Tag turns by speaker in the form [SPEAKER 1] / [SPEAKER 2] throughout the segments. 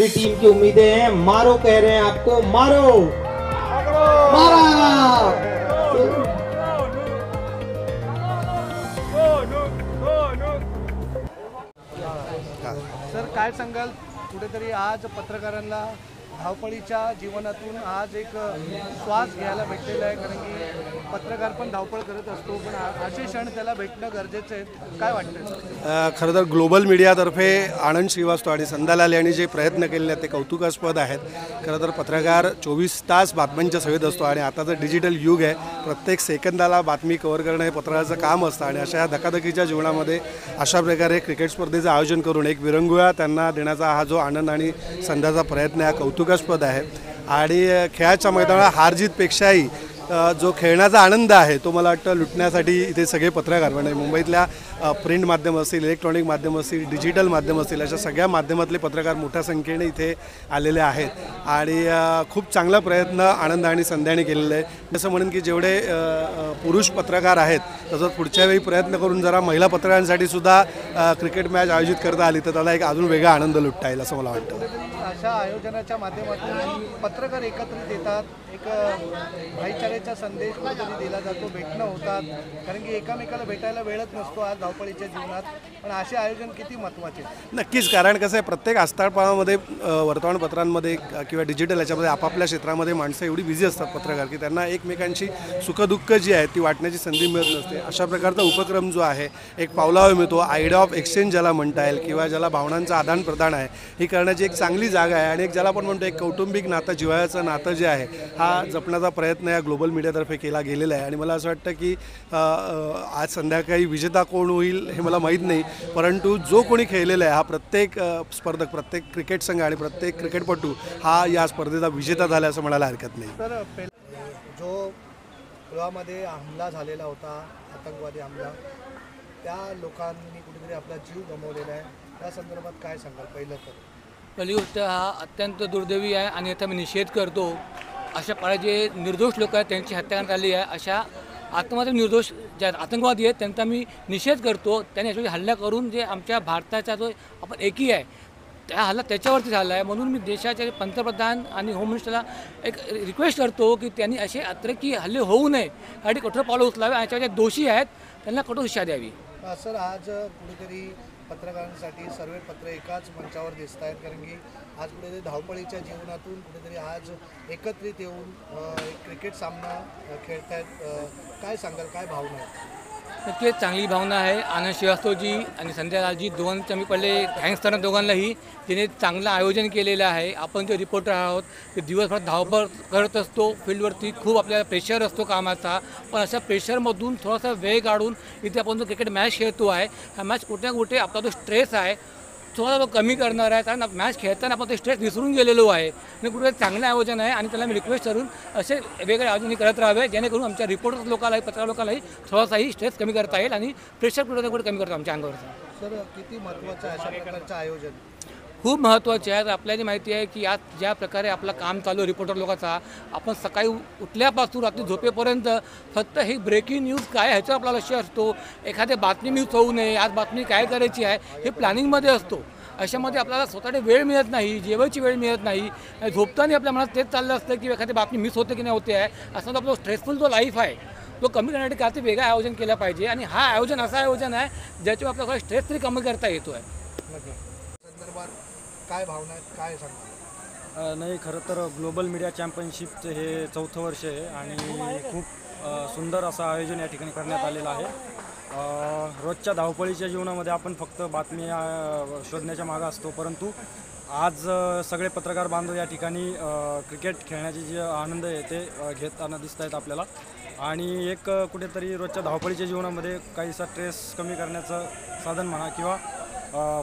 [SPEAKER 1] पूरी team की उम्मीदें हैं। मारो कह रहे हैं आपको, मारो मारा।
[SPEAKER 2] सर काय सांगाल, कुठेतरी आज पत्रकारांना धावपळीच्या जीवनातून आज एक श्वास घ्यायला भेटलेला आहे, कारण की पत्रकार पण धावपळ करत असतो, पण असे क्षण त्याला भेटणं गरजेचं आहे. काय वाटतं?
[SPEAKER 3] खरं तर ग्लोबल मीडियातर्फे आनंद श्रीवास्तव आणि संध्यालाल यांनी जे प्रयत्न केलेले आहेत ते कौतुकास्पद आहेत. खरं तर पत्रकार 24 तास बातम्यांच्या सेवेत असतो आणि आताचं डिजिटल युग आहे, प्रत्येक सेकंदाला बातमी कव्हर करणं हे पत्रकाराचं काम असतं आणि अशा धकाधकीच्या जीवनामध्ये अशा प्रकारे क्रिकेट स्पर्धेचं आयोजन करून एक विरंगुळा त्यांना देण्याचा हा जो आनंद आणि संध्याचा प्रयत्न हा कौतुकास्पद आहे. आणि खेळाच्या मैदानात हारजीतपेक्षाही जो खेळण्याचा आनंद आहे तो मला वाटतं लुटण्यासाठी इथे सगळे पत्रकार, म्हणजे मुंबईतल्या प्रिंट माध्यम असतील, इलेक्ट्रॉनिक माध्यम असतील, डिजिटल माध्यम असतील, अशा सगळ्या माध्यमातले पत्रकार मोठ्या संख्येने इथे आलेले आहेत आणि खूप चांगला प्रयत्न आनंद आणि संध्याने केलेला आहे. असं म्हणेन की जेवढे पुरुष पत्रकार आहेत तसंच पुढच्या वेळी प्रयत्न करून जरा महिला पत्रकारांसाठी सुद्धा क्रिकेट मॅच आयोजित करता आली तर त्याला एक अजून वेगळा आनंद लुटता येईल असं मला वाटतं.
[SPEAKER 2] अशा आयोजनाच्या माध्यमातून पत्रकार एकत्रित येतात, एक भाईचाऱ्याचा संदेश कुठेतरी दिला जातो, भेटणं होतात, कारण की एकामेकाला भेटायला वेळच नसतो आज धावपळीच्या जीवनात, पण असे आयोजन किती महत्त्वाचे?
[SPEAKER 3] नक्कीच, कारण कसं आहे, प्रत्येक आस्थाळपाळामध्ये वर्तमानपत्रांमध्ये किंवा डिजिटल याच्यामध्ये आपापल्या क्षेत्रामध्ये माणसं एवढी बिझी असतात पत्रकार की त्यांना एकमेकांची सुखदुःख जी आहे ती वाटण्याची संधी मिळत नसते. अशा प्रकारचा उपक्रम जो आहे एक पावलावर मिळतो, आयडिया ऑफ एक्सचेंज ज्याला म्हणता येईल किंवा ज्याला भावनांचं आदान प्रदान आहे ही करण्याची एक चांगली जागा आहे आणि एक ज्याला आपण म्हणतो एक कौटुंबिक नातं, जिव्हाळ्याचं नातं जे आहे हा जपण्याचा प्रयत्न या ग्लोबल मीडियातर्फे केला गेलेला आहे. आणि मला असं वाटतं की आज संध्याकाळी विजेता कोण होईल हे मला माहीत नाही, परंतु जो कोणी खेळलेला आहे हा प्रत्येक स्पर्धक, प्रत्येक क्रिकेट संघ आणि प्रत्येक क्रिकेटपटू हा या स्पर्धेचा विजेता झाला असं म्हणायला हरकत नाही.
[SPEAKER 2] तर जो पुलवामामध्ये हमला झालेला होता, आतंकवादी हमला, त्या लोकांनी कुठेतरी आपला जीव गमावलेला आहे, त्या संदर्भात काय सांगाल? पहिली
[SPEAKER 4] गोष्ट हा अत्यंत दुर्दैवी आहे आणि याचा मी निषेध करतो. अशा प्रकारे जे निर्दोष लोक आहेत त्यांची हत्या करण्यात आली आहे, अशा आतंकवादी निर्दोष ज्या आतंकवादी आहेत त्यांचा मी निषेध करतो. त्यांनी याच्यावर हल्ला करून जे आमच्या भारताचा जो आपण एकी आहे त्या हल्ला त्याच्यावरती झाला आहे. म्हणून मी देशाचे पंतप्रधान आणि होम मिनिस्टरला एक रिक्वेस्ट करतो की त्यांनी असे अतिरेकी हल्ले होऊ नये आणि कठोर पावलं उचलावे, याच्यावर जे दोषी आहेत त्यांना कठोर शिक्षा द्यावी.
[SPEAKER 2] सर, आज कुठेतरी पत्रकारांसाठी सर्व पत्र एकाच मंचावर दिसत आहेत, कारण की आज कुठेतरी धावपळीच्या जीवनातून कुठेतरी आज एकत्रित येऊन क्रिकेट सामना खेळतायत. काय सांगाल, काय भावना आहे?
[SPEAKER 4] नक्कीच चांगली भावना आहे. आनंद श्रीवास्तवजी आणि संध्यालालजी दोघांचं मी पहिले थँक्स करणार दोघांनाही, तिने चांगलं आयोजन केलेलं आहे. आपण जे रिपोर्टर आहोत ते दिवसभर धावपळ करत असतो, फील्डवरती खूप आपल्याला प्रेशर असतो कामाचा, पण अशा प्रेशरमधून थोडासा वेळ काढून इथे आपण जो क्रिकेट मॅच खेळतो आहे हा मॅच कुठे ना कुठे आपला जो स्ट्रेस आहे थोडा तो कमी करणार आहे, कारण मॅच खेळताना आपण ते स्ट्रेस विसरून गेलेलो आहे. आणि कुठे चांगलं आयोजन आहे आणि त्याला मी रिक्वेस्ट करून असे वेगळे आयोजन करत राहावे, जेणेकरून आमच्या रिपोर्टर्स लोकांनाही, पत्रकार लोकांनाही थोडासाही स्ट्रेस कमी करता येईल आणि प्रेशर कुठे ना कुठे कमी करतो आमच्या अंगावरचं.
[SPEAKER 2] सर, किती महत्त्वाचं आहे अशा प्रकारचं आयोजन?
[SPEAKER 4] खूप महत्त्वाचे आहे. आपल्याला माहिती आहे की आज ज्या प्रकारे आपलं काम चालू आहे रिपोर्टर लोकांचा, आपण सकाळी उठल्यापासून रात्री झोपेपर्यंत फक्त ही ब्रेकिंग न्यूज काय ह्याच्यावर आपला लक्ष असतो. एखादी बातमी मिस होऊ नये, आज बातमी काय करायची आहे हे प्लॅनिंगमध्ये असतो. अशामध्ये आपल्याला स्वतःकडे वेळ मिळत नाही, जेवायची वेळ मिळत नाही, झोपताना आपल्या मनात तेच चाललं असतं की एखादी बातमी मिस होते की नाही होते आहे. असा आपला स्ट्रेसफुल जो लाईफ आहे तो कमी करण्यासाठी काय ते वेगळं आयोजन केलं पाहिजे आणि हा आयोजन असं आयोजन आहे ज्याच्यावर आपल्याला स्ट्रेस तरी कमी करता येतो आहे.
[SPEAKER 2] संदर्भात काय भावना आहेत, काय सांगा?
[SPEAKER 5] नाही, खरं तर ग्लोबल मीडिया चॅम्पियनशिपचं हे 4थं वर्ष आहे आणि खूप सुंदर असं आयोजन या ठिकाणी करण्यात आलेलं आहे. रोजच्या धावपळीच्या जीवनामध्ये आपण फक्त बातमी शोधण्याच्या मागं असतो, परंतु आज सगळे पत्रकार बांधव या ठिकाणी क्रिकेट खेळण्याचे जे आनंद आहे ते घेताना दिसत आहेत आपल्याला. आणि एक कुठेतरी रोजच्या धावपळीच्या जीवनामध्ये काहीसा स्ट्रेस कमी करण्याचं साधन म्हणा किंवा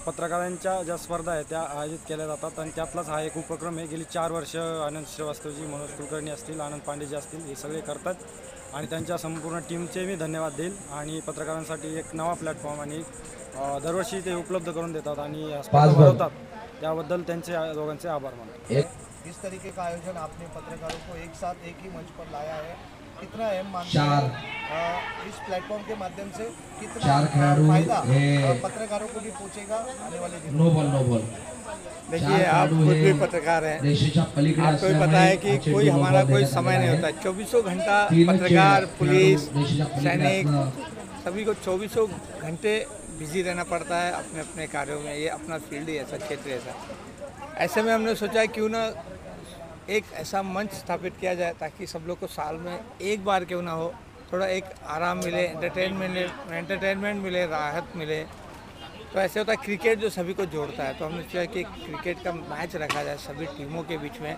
[SPEAKER 5] पत्रकारांच्या ज्या स्पर्धा आहेत त्या आयोजित केल्या जातात आणि त्यातलाच हा एक उपक्रम आहे. गेली 4 वर्ष आनंद श्रीवास्तवजी, मनोज कुलकर्णी असतील, आनंद पांडेजी असतील, हे सगळे करतात आणि त्यांच्या संपूर्ण टीमचे मी धन्यवाद देईल. आणि पत्रकारांसाठी एक नवा प्लॅटफॉर्म आणि दरवर्षी ते उपलब्ध करून देतात आणि स्पर्धा भरवतात, त्याबद्दल त्यांचे दोघांचे आभार मानतो.
[SPEAKER 2] 20 तरीके का आयोजन आपने पत्रकारों को एक साथ एक ही मंच पर लाया है, कितना अहम मानते
[SPEAKER 6] चार।
[SPEAKER 2] हैं इस प्लेटफॉर्म के माध्यम से कितना
[SPEAKER 6] चार खिलाड़ी
[SPEAKER 2] फायदा
[SPEAKER 6] है।
[SPEAKER 2] पत्रकारों को भी पहुंचेगा आने वाले दिनों
[SPEAKER 6] नो बॉल नो बॉल।
[SPEAKER 7] देखिए, आप खुद भी पत्रकार हैं, आपको भी पता है कि कोई हमारा कोई समय नहीं होता। 24 घंटा पत्रकार, पुलिस, सैनिक सभी को 24 घंटे बिजी रहना पड़ता है अपने अपने कार्यों में। ये अपना फील्ड ही ऐसा, क्षेत्र ऐसा। ऐसे में हमने सोचा क्यों ना एक ऐसा मंच स्थापित किया जाए ताकि सब लोग को साल में एक बार क्यों ना हो, थोड़ा एक आराम मिले, एंटरटेनमेंट मिले, राहत मिले। तो ऐसे होता है क्रिकेट जो सभी को जोड़ता है, तो हमने सोचा कि क्रिकेट का मैच रखा जाए सभी टीमों के बीच में।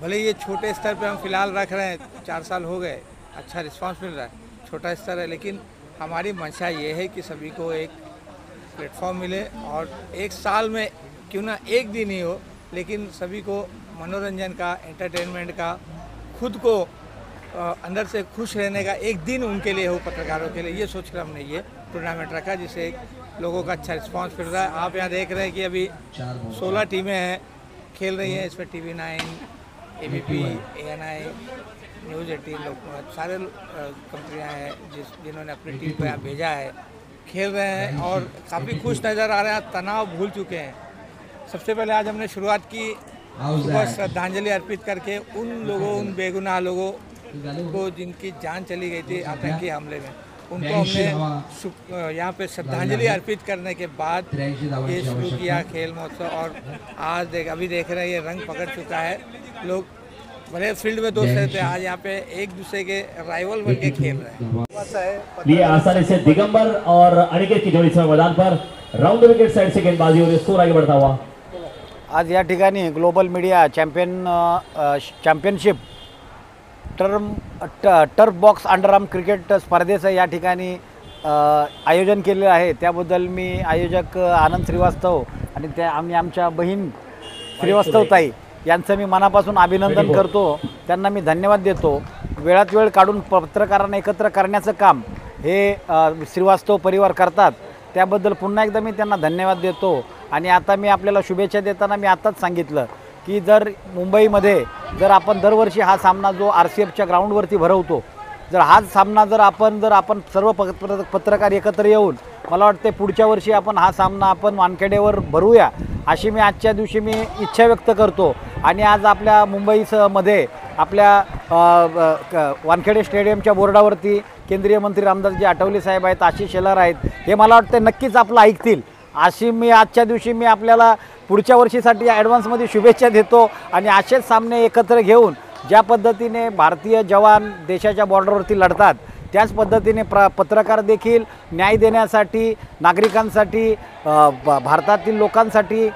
[SPEAKER 7] भले ये छोटे स्तर पे हम फिलहाल रख रहे हैं, 4 साल हो गए, अच्छा रिस्पांस मिल रहा है, छोटा स्तर है, लेकिन हमारी मंशा ये है कि सभी को एक प्लेटफॉर्म मिले और एक साल में क्यों ना एक दिन ही हो, लेकिन सभी को मनोरंजन का, एंटरटेनमेंट का, खुद को अंदर से खुश रहने का एक दिन उनके लिए हो, पत्रकारों के लिए। ये सोचकर हमने ये टूर्नामेंट रखा जिससे लोगों का अच्छा रिस्पांस मिल रहा है। आप यहाँ देख रहे हैं कि अभी 16 टीमें हैं, खेल रही हैं। इसमें TV9, ABP, ANI, न्यूज़ 18 लोग सारे कंपनियाँ हैं जिन्होंने अपनी टीम को यहाँ भेजा है, खेल रहे हैं और काफ़ी खुश नज़र आ रहे हैं, तनाव भूल चुके हैं। सबसे पहले आज हमने शुरुआत की सुबह श्रद्धांजलि अर्पित करके उन लोगों, उन बेगुनाह लोगों को जिनकी जान चली गई थी आतंकी हमले में, उनको हमने यहाँ पे श्रद्धांजलि अर्पित करने के बाद ये शुरू किया खेल महोत्सव। और आज अभी देख रहे हैं ये रंग पकड़ चुका है। लोग भले फील्ड में दोस्त रहते हैं, आज यहाँ पे एक दूसरे के राइवल बन के खेल रहे हैं।
[SPEAKER 8] लिए आसानी से दिगंबर और अनिकेत की जोड़ी से मैदान पर राउंड विकेट साइड से गेंदबाजी और स्कोर आगे बढ़ता हुआ।
[SPEAKER 9] आज या ठिकाणी global media championship turf box underarm cricket स्पर्धेचं या ठिकाणी आयोजन केलेलं आहे। त्याबद्दल मी आयोजक आनंद श्रीवास्तव आणि त्या आमच्या बहीण श्रीवास्तव ताई यांचं मी मनापासून अभिनंदन करतो, त्यांना मी धन्यवाद देतो। वेळात वेळ काढून पत्रकारांना एकत्र करण्याचं काम हे श्रीवास्तव परिवार करतात, त्याबद्दल पुन्हा एकदा मी त्यांना धन्यवाद देतो। आणि आता मी आपल्याला शुभेच्छा देताना मी आताच सांगितलं की जर मुंबईमध्ये जर आपण दरवर्षी हा सामना जो RCFच्या ग्राउंडवरती भरवतो, जर हाच सामना जर आपण सर्व पत्रकार एकत्र येऊन मला वाटते पुढच्या वर्षी आपण हा सामना आपण वानखेडेवर भरूया अशी मी आजच्या दिवशी मी इच्छा व्यक्त करतो। आणि आज आपल्या मुंबईमध्ये आपल्या वानखेडे स्टेडियमच्या बोर्डावरती केंद्रीय मंत्री रामदासजी आठवले साहेब आहेत, आशिष शेलार आहेत, हे मला वाटते नक्कीच आपलं ऐकतील अशी मी आजच्या दिवशी मी आपल्याला पुढच्या वर्षीसाठी ॲडव्हान्समध्ये शुभेच्छा देतो। आणि असेच सामने एकत्र घेऊन ज्या पद्धतीने भारतीय जवान देशाच्या बॉर्डरवरती लढतात त्याच पद्धतीने पत्रकार देखील न्याय देण्यासाठी, नागरिकांसाठी, भारतातील लोकांसाठी,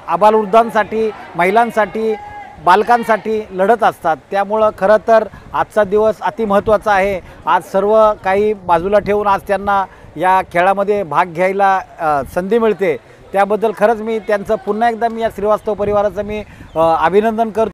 [SPEAKER 9] आबालवृद्धांसाठी, महिलांसाठी, बालकांसाठी लढत असतात। त्यामुळं खरं तर आजचा दिवस अतिमहत्त्वाचा आहे। आज सर्व काही बाजूला ठेवून आज त्यांना या खेळामध्ये भाग घ्यायला संधी मिळते, त्याबद्दल खरंच मी त्यांचं पुन्हा एकदा मी या श्रीवास्तव परिवाराचं मी अभिनंदन करतो।